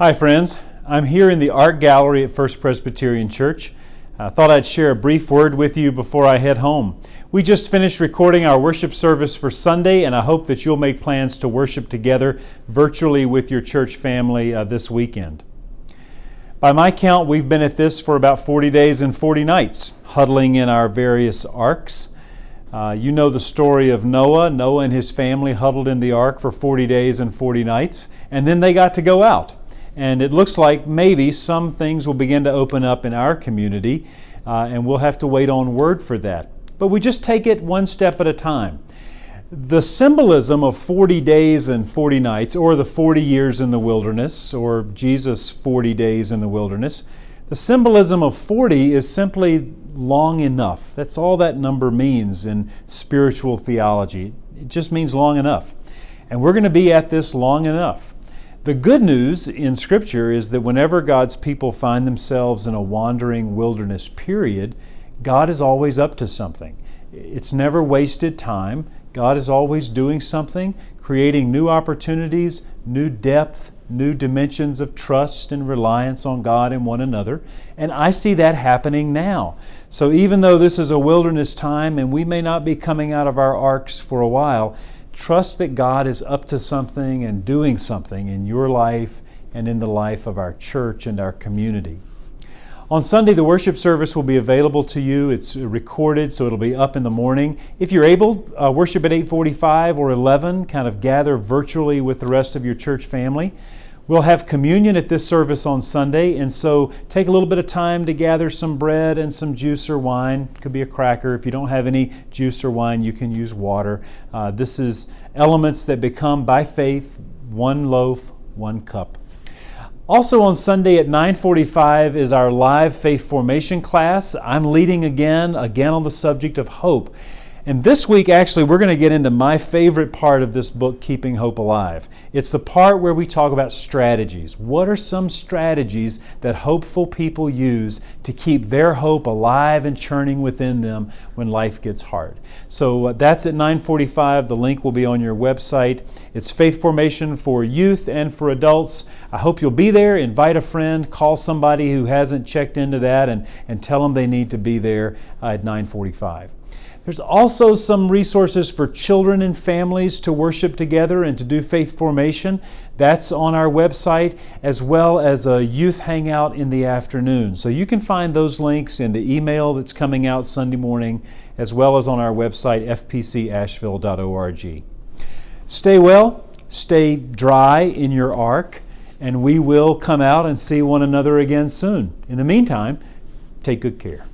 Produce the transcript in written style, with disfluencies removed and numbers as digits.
Hi friends, I'm here in the art gallery at First Presbyterian Church. I thought I'd share a brief word with you before I head home. We just finished recording our worship service for Sunday, and I hope that you'll make plans to worship together virtually with your church family this weekend. By my count, we've been at this for about 40 days and 40 nights, huddling in our various arks. You know the story of Noah. Noah and his family huddled in the ark for 40 days and 40 nights, and then they got to go out. And it looks like maybe some things will begin to open up in our community, and we'll have to wait on word for that. But we just take it one step at a time. The symbolism of 40 days and 40 nights, or the 40 years in the wilderness, or Jesus' 40 days in the wilderness, the symbolism of 40 is simply long enough. That's all that number means in spiritual theology. It just means long enough. And we're going to be at this long enough. The good news in Scripture is that whenever God's people find themselves in a wandering wilderness period, God is always up to something. It's never wasted time. God is always doing something, creating new opportunities, new depth, new dimensions of trust and reliance on God and one another. And I see that happening now. So even though this is a wilderness time and we may not be coming out of our arks for a while, trust that God is up to something and doing something in your life and in the life of our church and our community. On Sunday, the worship service will be available to you. It's recorded, so it'll be up in the morning. If you're able, worship at 8:45 or 11, kind of gather virtually with the rest of your church family. We'll have communion at this service on Sunday, and so take a little bit of time to gather some bread and some juice or wine. It could be a cracker. If you don't have any juice or wine, you can use water. This is elements that become, by faith, one loaf, one cup. Also on Sunday at 9:45 is our live faith formation class. I'm leading again on the subject of hope. And this week, actually, we're going to get into my favorite part of this book, Keeping Hope Alive. It's the part where we talk about strategies. What are some strategies that hopeful people use to keep their hope alive and churning within them when life gets hard? So that's at 9:45. The link will be on your website. It's faith formation for youth and for adults. I hope you'll be there. Invite a friend. Call somebody who hasn't checked into that and tell them they need to be there at 9:45. There's also some resources for children and families to worship together and to do faith formation. That's on our website, as well as a youth hangout in the afternoon. So you can find those links in the email that's coming out Sunday morning, as well as on our website, fpcasheville.org. Stay well, stay dry in your ark, and we will come out and see one another again soon. In the meantime, take good care.